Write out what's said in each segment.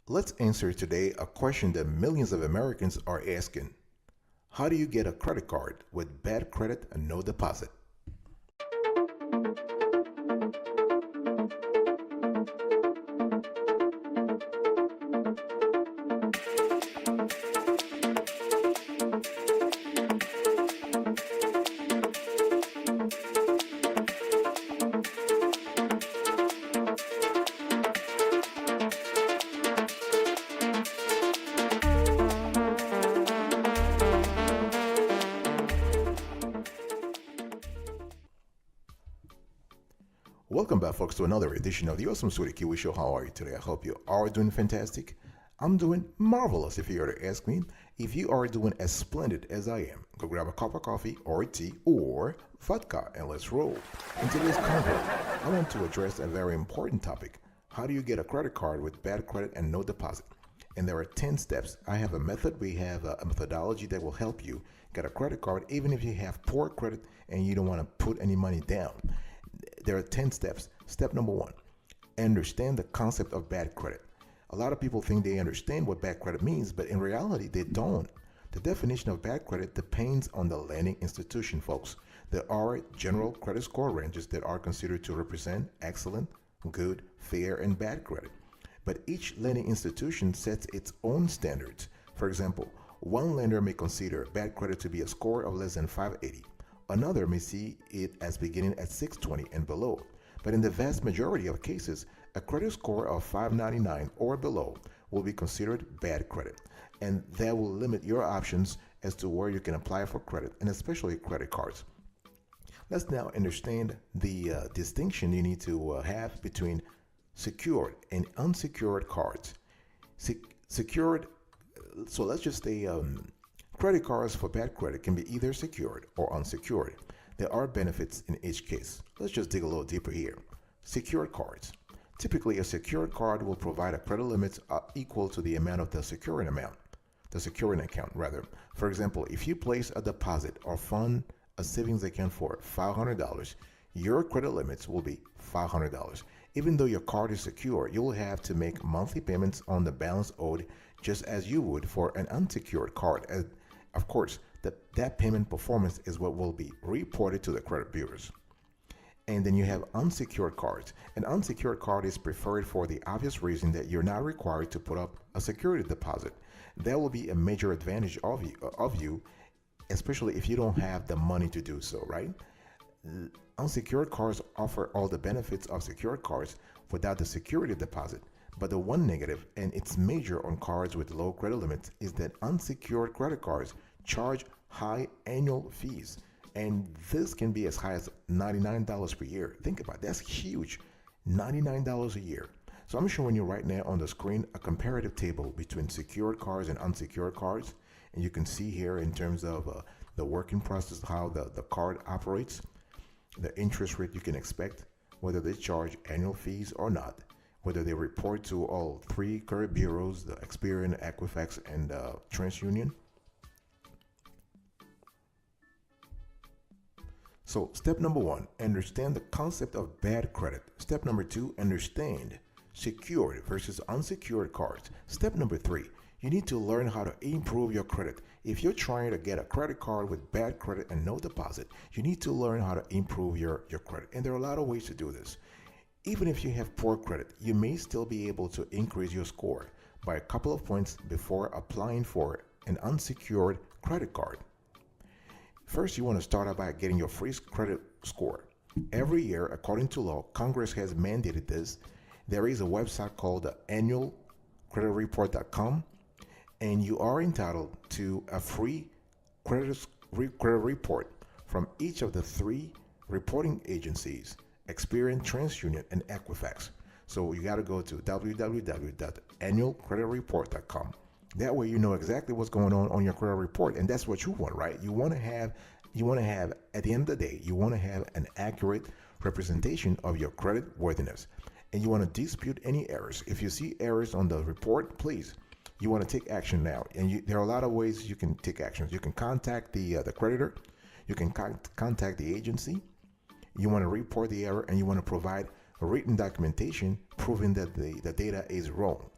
Let's answer today a question that millions of Americans are asking. How do you get a credit card with bad credit and no deposit? Welcome back, folks, to another edition of the Awesome Sweetie Kiwi Show. How are you today? I hope you are doing fantastic. I'm doing marvelous, if you were to ask me. If you are doing as splendid as I am, go grab a cup of coffee or tea or vodka and let's roll. In today's convo, I want to address a very important topic. How do you get a credit card with bad credit and no deposit? And there are 10 steps. I have a method. We have a methodology that will help you get a credit card even if you have poor credit and you don't want to put any money down. There are 10 steps. Step number 1, understand the concept of bad credit. A lot of people think they understand what bad credit means, but in reality, they don't. The definition of bad credit depends on the lending institution, folks. There are general credit score ranges that are considered to represent excellent, good, fair, and bad credit. But each lending institution sets its own standards. For example, one lender may consider bad credit to be a score of less than 580. Another may see it as beginning at 620 and below. But in the vast majority of cases, a credit score of 599 or below will be considered bad credit. And that will limit your options as to where you can apply for credit, and especially credit cards. Let's now understand the distinction you need to have between secured and unsecured cards. Secured, so let's just say credit cards for bad credit can be either secured or unsecured. There are benefits in each case. Let's just dig a little deeper here. Secured cards. Typically, a secured card will provide a credit limit equal to the amount of the securing account rather. For example, if you place a deposit or fund a savings account for $500, your credit limits will be $500. Even though your card is secure, you will have to make monthly payments on the balance owed just as you would for an unsecured card. Of course, that payment performance is what will be reported to the credit bureaus. And then you have unsecured cards. An unsecured card is preferred for the obvious reason that you're not required to put up a security deposit. That will be a major advantage of you, especially if you don't have the money to do so, right? Unsecured cards offer all the benefits of secured cards without the security deposit. But the one negative, and it's major on cards with low credit limits, is that unsecured credit cards charge high annual fees. And this can be as high as $99 per year. Think about it, that's huge. $99 a year. So I'm showing you right now on the screen a comparative table between secured cards and unsecured cards. And you can see here in terms of the working process, how the card operates, the interest rate you can expect, whether they charge annual fees or not, whether they report to all three credit bureaus, the Experian, Equifax, and TransUnion. So step number 1, understand the concept of bad credit. Step number 2, understand secured versus unsecured cards. Step number 3, you need to learn how to improve your credit. If you're trying to get a credit card with bad credit and no deposit, you need to learn how to improve your credit. And there are a lot of ways to do this. Even if you have poor credit, you may still be able to increase your score by a couple of points before applying for an unsecured credit card. First, you want to start out by getting your free credit score. Every year, according to law, Congress has mandated this. There is a website called the annualcreditreport.com, and you are entitled to a free credit report from each of the 3 reporting agencies, Experian, TransUnion, and Equifax. So you got to go to www.annualcreditreport.com. That way you know exactly what's going on your credit report, and that's what you want, right? You want to have at the end of the day, you want to have an accurate representation of your credit worthiness, and you want to dispute any errors. If you see errors on the report, please, you want to take action now. And there are a lot of ways you can take actions. You can contact the creditor, you can contact the agency. You want to report the error, and you want to provide written documentation proving that the data is wrong.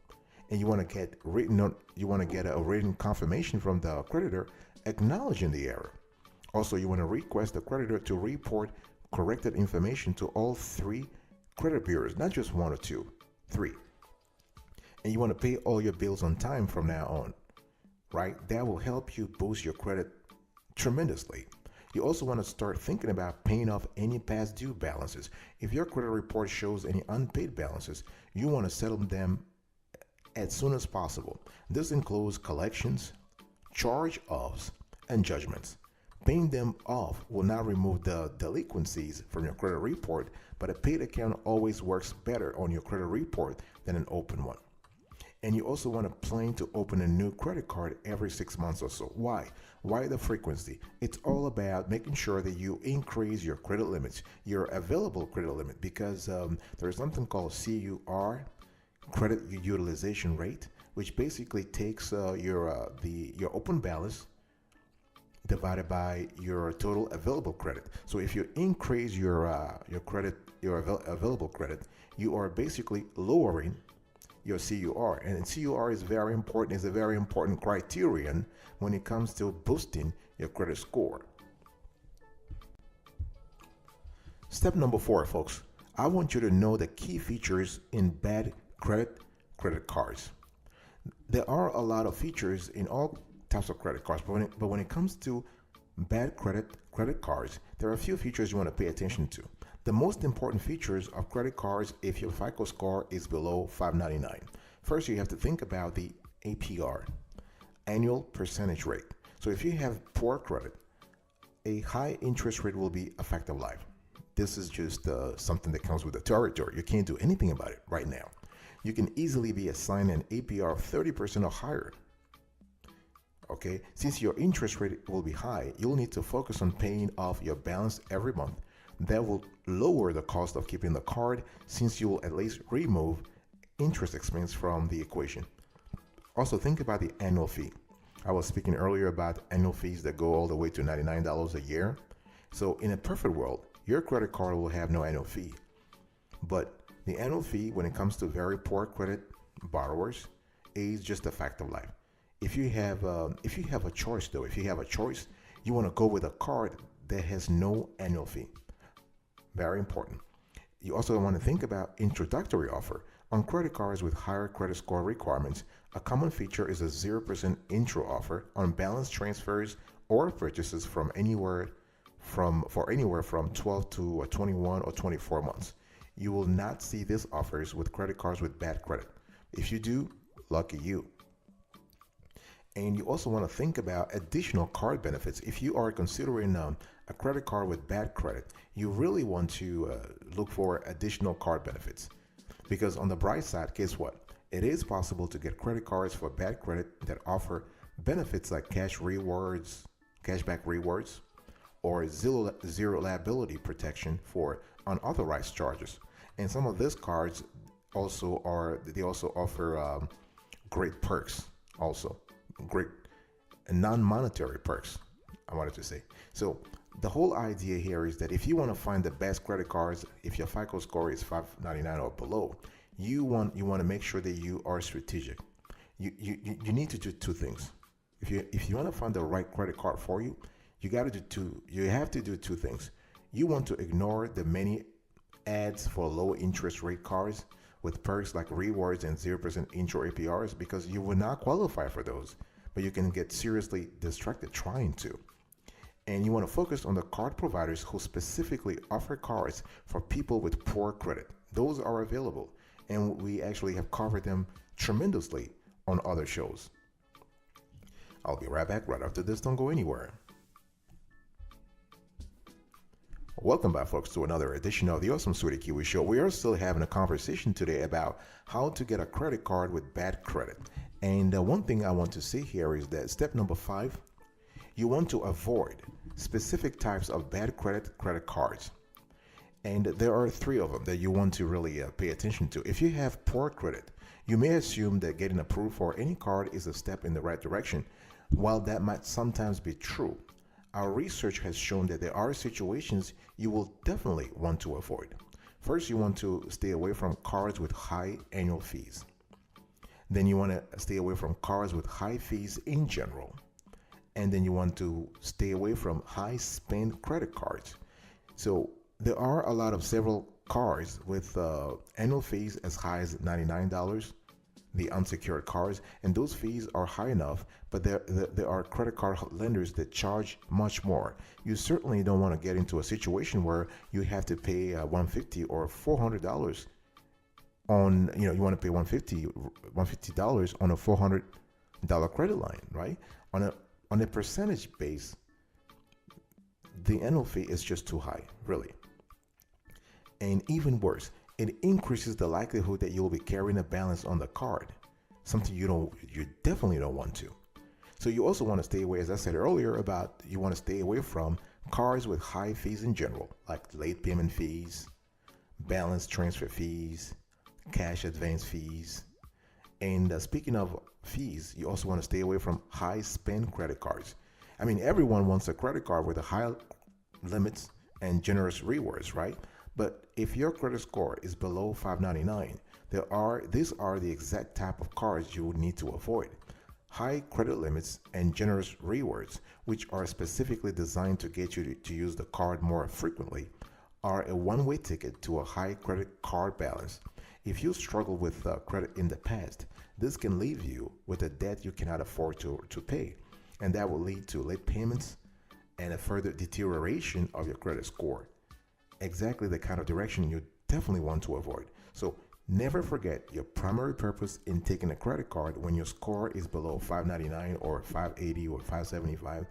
and you want to get written you want to get a written confirmation from the creditor acknowledging the error. Also, you want to request the creditor to report corrected information to all three credit bureaus, not just one or two, three. And you want to pay all your bills on time from now on, right? That will help you boost your credit tremendously. You also want to start thinking about paying off any past due balances. If your credit report shows any unpaid balances, you want to settle them as soon as possible. This includes collections, charge-offs, and judgments. Paying them off will not remove the delinquencies from your credit report, but a paid account always works better on your credit report than an open one. And you also want to plan to open a new credit card every 6 months or so. Why? Why the frequency? It's all about making sure that you increase your credit limits, your available credit limit, because there's something called CUR, credit utilization rate, which basically takes your open balance divided by your total available credit. So if you increase your available credit, you are basically lowering your CUR, and CUR is very important. Is a very important criterion when it comes to boosting your credit score. Step number 4, folks. I want you to know the key features in bad credit cards. There are a lot of features in all types of credit cards, but when it comes to bad credit cards, there are a few features you want to pay attention to. The most important features of credit cards if your FICO score is below 599. First, you have to think about the APR, annual percentage rate. So if you have poor credit, a high interest rate will be a fact of life. This is just something that comes with the territory. You can't do anything about it right now. You can easily be assigned an APR of 30% or higher. Okay, since your interest rate will be high, you'll need to focus on paying off your balance every month. That will lower the cost of keeping the card, since you will at least remove interest expense from the equation. Also, think about the annual fee. I was speaking earlier about annual fees that go all the way to $99 a year. So in a perfect world, your credit card will have no annual fee. But the annual fee, when it comes to very poor credit borrowers, is just a fact of life. If you have a choice, you want to go with a card that has no annual fee. Very important. You also want to think about introductory offer. On credit cards with higher credit score requirements, a common feature is a 0% intro offer on balance transfers or purchases for anywhere from 12 to 21 or 24 months. You will not see these offers with credit cards with bad credit. If you do, lucky you. And you also want to think about additional card benefits. If you are considering a credit card with bad credit, you really want to look for additional card benefits. Because on the bright side, guess what? It is possible to get credit cards for bad credit that offer benefits like cashback rewards, or zero liability protection for unauthorized charges. And some of these cards also offer great perks, also great non-monetary perks, I wanted to say. So the whole idea here is that if you want to find the best credit cards, if your FICO score is 599 or below, you want to make sure that you are strategic. You need to do two things. If you want to find the right credit card for you, you have to do two things. You want to ignore the many ads for low interest rate cards with perks like rewards and 0% intro APRs, because you will not qualify for those, but you can get seriously distracted trying to. And you want to focus on the card providers who specifically offer cards for people with poor credit. Those are available, and we actually have covered them tremendously on other shows. I'll be right back right after this. Don't go anywhere. Welcome back, folks, to another edition of the Awesome Sweetie Kiwi Show. We are still having a conversation today about how to get a credit card with bad credit. And one thing I want to say here is that step number 5, you want to avoid specific types of bad credit cards. And there are 3 of them that you want to really pay attention to. If you have poor credit, you may assume that getting approved for any card is a step in the right direction. While that might sometimes be true, our research has shown that there are situations you will definitely want to avoid. First, you want to stay away from cards with high annual fees. Then you want to stay away from cards with high fees in general. And then you want to stay away from high spend credit cards. So there are a lot of several cards with annual fees as high as $99, the unsecured cards, and those fees are high enough, but there are credit card lenders that charge much more. You certainly don't want to get into a situation where you have to pay $150 or $400 on, you want to pay $150 on a $400 credit line, right? On a percentage base, the annual fee is just too high, really. And even worse, it increases the likelihood that you'll be carrying a balance on the card, something you definitely don't want to. So you also want to stay away, as I said earlier, you want to stay away from cards with high fees in general, like late payment fees, balance transfer fees, cash advance fees. And speaking of fees, you also want to stay away from high spend credit cards. I mean, everyone wants a credit card with a high limits and generous rewards, right? But if your credit score is below 599, these are the exact type of cards you would need to avoid. High credit limits and generous rewards, which are specifically designed to get you to use the card more frequently, are a one-way ticket to a high credit card balance. If you struggled with credit in the past, this can leave you with a debt you cannot afford to pay, and that will lead to late payments and a further deterioration of your credit score. Exactly the kind of direction you definitely want to avoid. So never forget your primary purpose in taking a credit card when your score is below 599 or 580 or 575.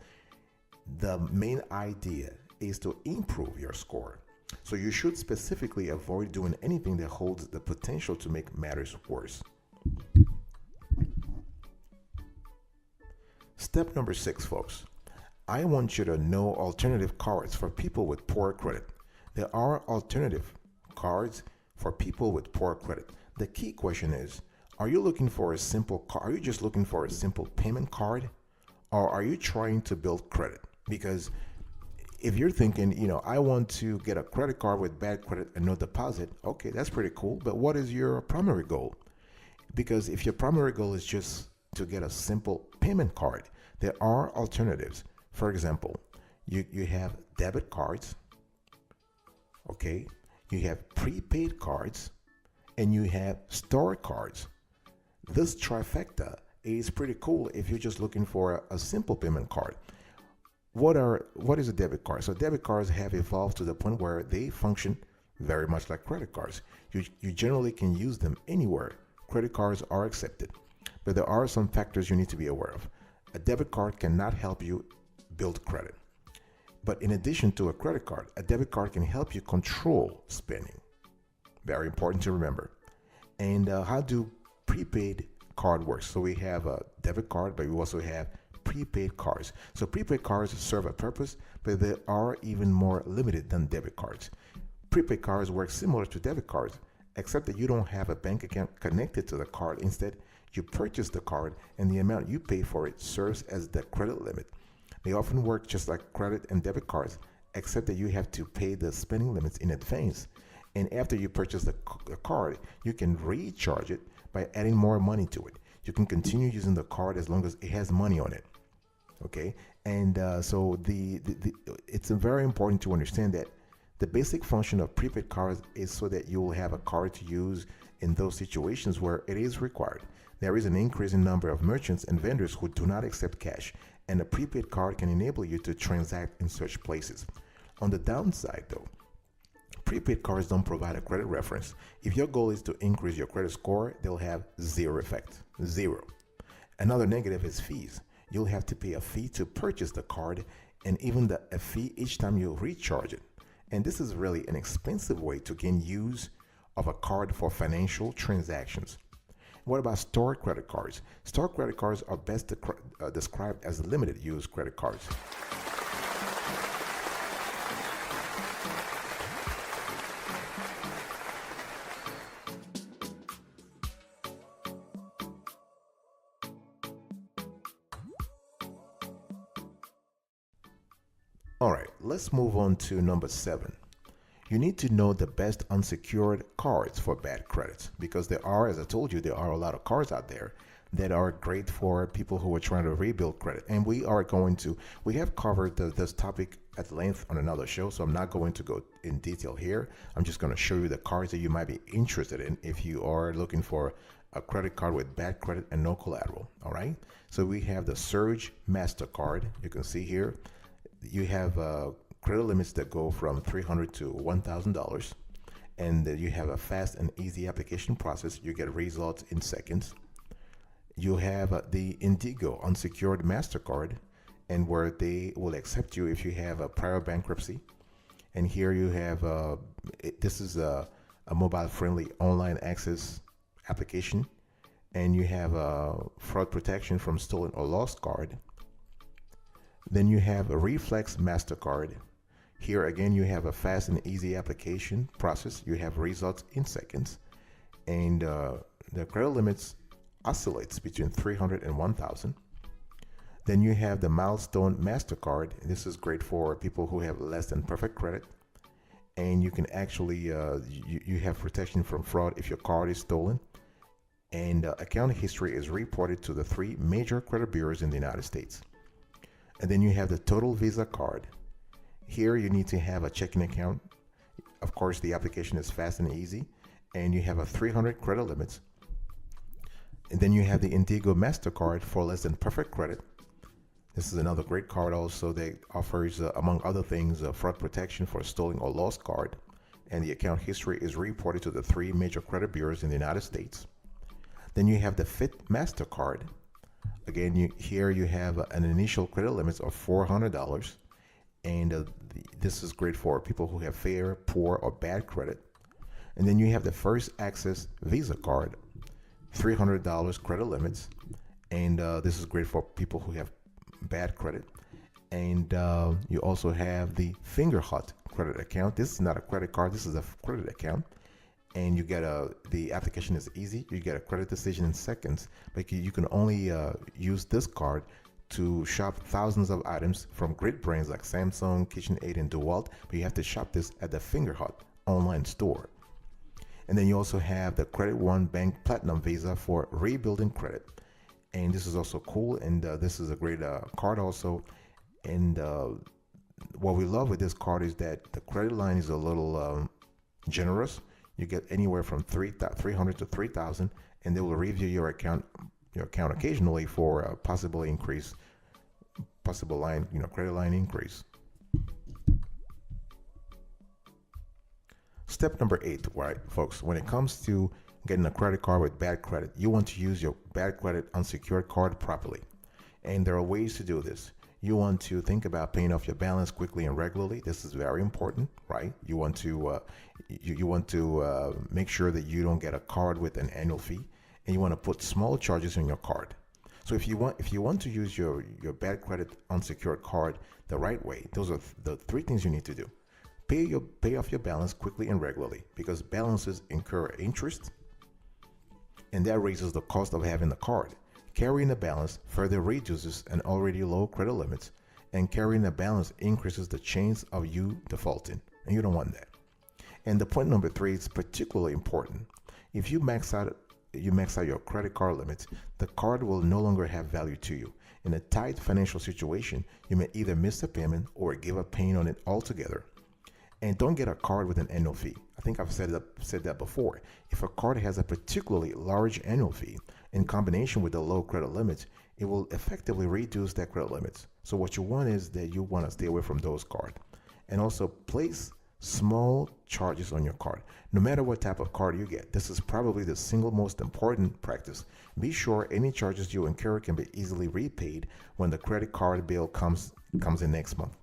The main idea is to improve your score. So you should specifically avoid doing anything that holds the potential to make matters worse. Step number 6, folks. I want you to know alternative cards for people with poor credit. There are alternative cards for people with poor credit. The key question is, are you looking for a simple card? Are you just looking for a simple payment card? Or are you trying to build credit? Because if you're thinking, I want to get a credit card with bad credit and no deposit, okay, that's pretty cool. But what is your primary goal? Because if your primary goal is just to get a simple payment card, there are alternatives. For example, you have debit cards, okay? You have prepaid cards, and you have store cards. This trifecta is pretty cool if you're just looking for a simple payment card. What is a debit card? So debit cards have evolved to the point where they function very much like credit cards. You generally can use them anywhere. Credit cards are accepted, but there are some factors you need to be aware of. A debit card cannot help you build credit. But in addition to a credit card, a debit card can help you control spending. Very important to remember. And how do prepaid card work? So we have a debit card, but we also have prepaid cards. So prepaid cards serve a purpose, but they are even more limited than debit cards. Prepaid cards work similar to debit cards, except that you don't have a bank account connected to the card. Instead, you purchase the card, and the amount you pay for it serves as the credit limit. They often work just like credit and debit cards, except that you have to pay the spending limits in advance. And after you purchase the card, you can recharge it by adding more money to it. You can continue using the card as long as it has money on it. Okay, and so it's very important to understand that the basic function of prepaid cards is so that you will have a card to use in those situations where it is required. There is an increasing number of merchants and vendors who do not accept cash, and a prepaid card can enable you to transact in such places. On the downside, though, prepaid cards don't provide a credit reference. If your goal is to increase your credit score, they'll have zero effect. Zero. Another negative is fees. You'll have to pay a fee to purchase the card, and even a fee each time you recharge it. And this is really an expensive way to gain use of a card for financial transactions. What about store credit cards? Store credit cards are best described as limited use credit cards. All right, let's move on to number 7. You need to know the best unsecured cards for bad credits because there are, as I told you, there are a lot of cards out there that are great for people who are trying to rebuild credit. And we have covered this topic at length on another show, so I'm not going to go in detail here. I'm just going to show you the cards that you might be interested in if you are looking for a credit card with bad credit and no collateral. All right. So we have the Surge MasterCard. You can see here, you have credit limits that go from $300 to $1,000, and you have a fast and easy application process. You get results in seconds. You have the Indigo Unsecured MasterCard, and where they will accept you if you have a prior bankruptcy. And here you have this is a mobile-friendly online access application, and you have fraud protection from stolen or lost card. Then you have a Reflex MasterCard. Here again, you have a fast and easy application process. You have results in seconds, and the credit limits oscillates between 300 and 1,000. Then you have the Milestone MasterCard. This is great for people who have less than perfect credit, and you can actually you have protection from fraud if your card is stolen, and account history is reported to the 3 major credit bureaus in the United States. And then you have the Total Visa card. Here you need to have a checking account. Of course, the application is fast and easy, and you have a 300 credit limits. And then you have the Indigo MasterCard for less than perfect credit. This is another great card also that offers, among other things, fraud protection for stolen or lost card. And the account history is reported to the 3 major credit bureaus in the United States. Then you have the Fit MasterCard. Again, here you have an initial credit limits of $400. And this is great for people who have fair, poor, or bad credit. And then you have the First Access Visa card, $300 credit limits, and this is great for people who have bad credit. And you also have the Fingerhut credit account. This is not a credit card, this is a credit account, and you get the application is easy. You get a credit decision in seconds, but you can only use this card to shop thousands of items from great brands like Samsung, KitchenAid, and DeWalt, but you have to shop this at the Fingerhut online store. And then you also have the Credit One Bank Platinum Visa for rebuilding credit. And this is also cool, and this is a great card also. And what we love with this card is that the credit line is a little generous. You get anywhere from 300 to 3,000, and they will review your account occasionally for a possible line, credit line increase. Step number 8, right, folks, when it comes to getting a credit card with bad credit, you want to use your bad credit unsecured card properly. And there are ways to do this. You want to think about paying off your balance quickly and regularly. This is very important, right? You want to make sure that you don't get a card with an annual fee, and you want to put small charges on your card. So if you want to use your bad credit unsecured card the right way, those are the 3 things you need to do. Pay off your balance quickly and regularly, because balances incur interest, and that raises the cost of having the card. Carrying a balance further reduces an already low credit limits, and carrying a balance increases the chance of you defaulting, and you don't want that. And the point number 3 is particularly important. If you max out your credit card limits, the card will no longer have value to you. In a tight financial situation, you may either miss a payment or give up paying on it altogether. And don't get a card with an annual fee. I think I've said that before. If a card has a particularly large annual fee in combination with the low credit limits, it will effectively reduce that credit limits. So what you want is that you want to stay away from those cards. And also place small charges on your card. No matter what type of card you get, this is probably the single most important practice. Be sure any charges you incur can be easily repaid when the credit card bill comes in next month.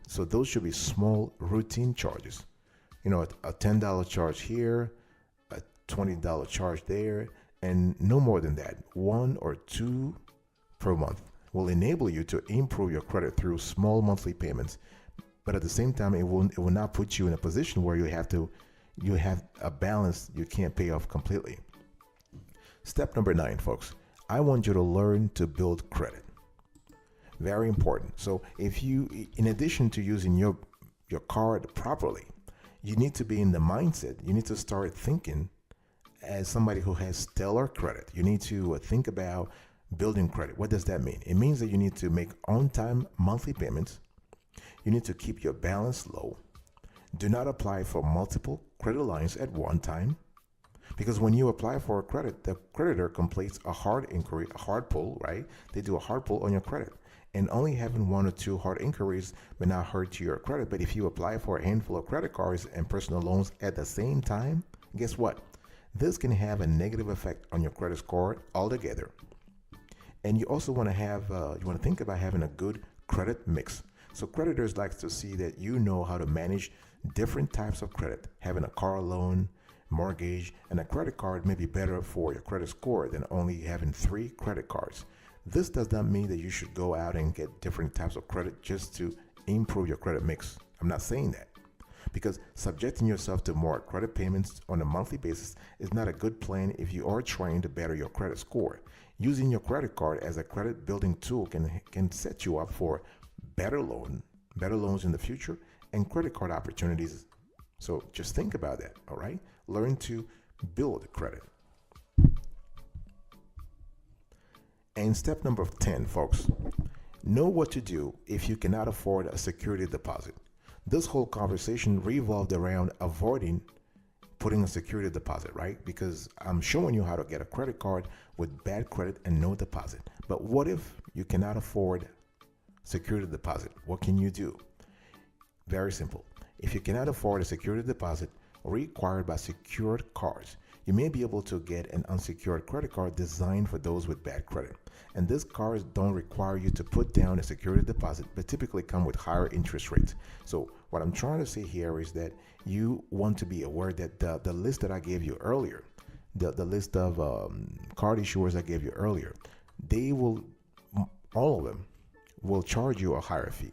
So those should be small routine charges. A $10 charge here, a $20 charge there, and no more than that. 1 or 2 per month will enable you to improve your credit through small monthly payments. But at the same time, it will not put you in a position where you have a balance you can't pay off completely. Step number 9, folks. I want you to learn to build credit. Very important. So if you, in addition to using your card properly, you need to be in the mindset. You need to start thinking as somebody who has stellar credit. You need to think about building credit. What does that mean? It means that you need to make on-time monthly payments. You need to keep your balance low. Do not apply for multiple credit lines at one time, because when you apply for a credit, the creditor completes a hard inquiry, a hard pull, right? They do a hard pull on your credit. And only having one or two hard inquiries may not hurt your credit. But if you apply for a handful of credit cards and personal loans at the same time, guess what? This can have a negative effect on your credit score altogether. And you also want to think about having a good credit mix. So creditors like to see that you know how to manage different types of credit. Having a car loan, mortgage, and a credit card may be better for your credit score than only having 3 credit cards. This does not mean that you should go out and get different types of credit just to improve your credit mix. I'm not saying that, because subjecting yourself to more credit payments on a monthly basis is not a good plan if you are trying to better your credit score. Using your credit card as a credit building tool can set you up for better loans in the future and credit card opportunities. So just think about that, all right? Learn to build credit. And step number 10, folks, know what to do if you cannot afford a security deposit. This whole conversation revolved around avoiding putting a security deposit, right? Because I'm showing you how to get a credit card with bad credit and no deposit. But what if you cannot afford security deposit? What can you do? Very simple. If you cannot afford a security deposit required by secured cards, you may be able to get an unsecured credit card designed for those with bad credit. And these cards don't require you to put down a security deposit, but typically come with higher interest rates. So what I'm trying to say here is that you want to be aware that the list that I gave you earlier, the list of card issuers I gave you earlier, all of them will charge you a higher fee.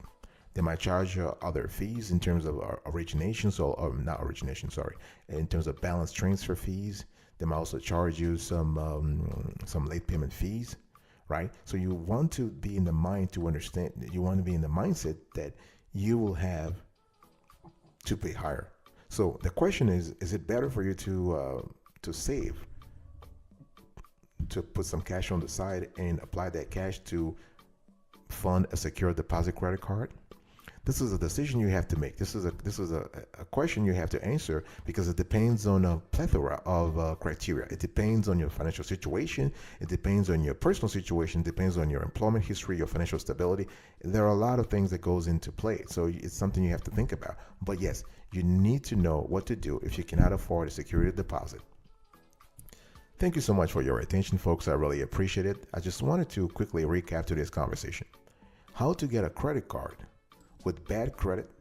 They might charge you other fees in terms of origination, in terms of balance transfer fees. They might also charge you some late payment fees, right? So you want to be in the mindset that you will have to pay higher. So the question is it better for you to save, to put some cash on the side and apply that cash to fund a secure deposit credit card? This is a decision you have to make. This is a question you have to answer, because it depends on a plethora of criteria. It depends on your financial situation. It depends on your personal situation. It depends on your employment history, your financial stability. There are a lot of things that goes into play. So it's something you have to think about. But yes, you need to know what to do if you cannot afford a security deposit. Thank you so much for your attention, folks. I really appreciate it. I just wanted to quickly recap today's conversation. How to get a credit card with bad credit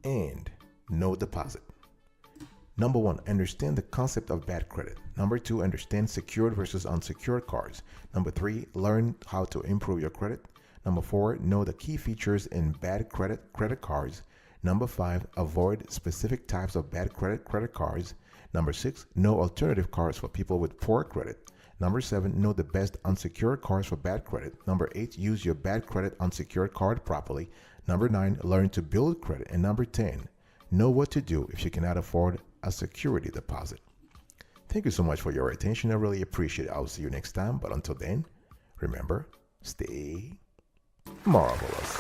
and no deposit. Number 1, understand the concept of bad credit. Number 2, understand secured versus unsecured cards. Number 3, learn how to improve your credit. Number 4, know the key features in bad credit cards. Number 5, avoid specific types of bad credit cards. Number 6, know alternative cards for people with poor credit. Number 7, know the best unsecured cards for bad credit. Number 8, use your bad credit unsecured card properly. Number 9, learn to build credit. And number 10, know what to do if you cannot afford a security deposit. Thank you so much for your attention. I really appreciate it. I'll see you next time. But until then, remember, stay marvelous.